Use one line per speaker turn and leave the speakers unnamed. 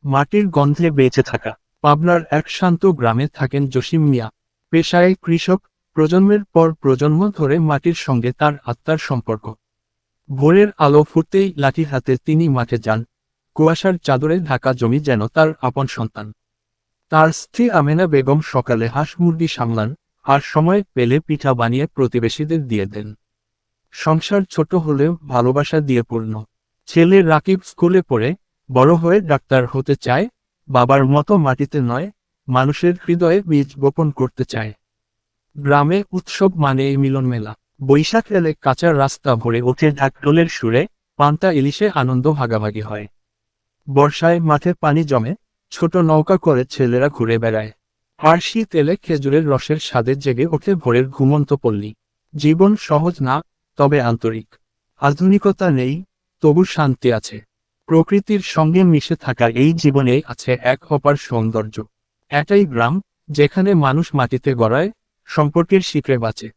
মাটির গন্ধে বেঁচে থাকা। পাবনার এক শান্ত গ্রামে থাকেন জসিম মিয়া। পেশায় কৃষক, প্রজন্মের পর প্রজন্ম ধরে মাটির সঙ্গে তার আত্মার সম্পর্ক। ভোরের আলো ফুটতেই লাঠি হাতে তিনি মাঠে যান। কুয়াশার চাদরে ঢাকা জমি যেন তার আপন সন্তান। তার স্ত্রী আমেনা বেগম সকালে হাঁস মুরগি সামলান, আর সময় পেলে পিঠা বানিয়ে প্রতিবেশীদের দিয়ে দেন। সংসার ছোট হলেও ভালোবাসা দিয়ে পূর্ণ। ছেলে রাকিব স্কুলে পড়ে বড় হয়ে ডাক্তার হতে চায়, বাবার মতো মাটিতে নয়, মানুষের হৃদয়ে বীজ বপন করতে চায়। গ্রামে উৎসব মানে এই মিলন মেলা। বৈশাখ এলে কাঁচা রাস্তা ভরে ওঠে ঢাকঢোলের সুরে, পান্তা ইলিশে আনন্দ ভাগাভাগি হয়। বর্ষায় মাঠে পানি জমে, ছোট নৌকা করে ছেলেরা ঘুরে বেড়ায়। আর শীত এলে খেজুরের রসের স্বাদে জেগে ওঠে ভোরের ঘুমন্ত পল্লী। জীবন সহজ না, তবে আন্তরিক। আধুনিকতা নেই, তবু শান্তি আছে। প্রকৃতির সঙ্গে মিশে থাকা এই জীবনে আছে এক অপার সৌন্দর্য। এটাই গ্রাম, যেখানে মানুষ মাটিতে গড়ায়, সম্পর্কের শিকড়ে বাঁচে।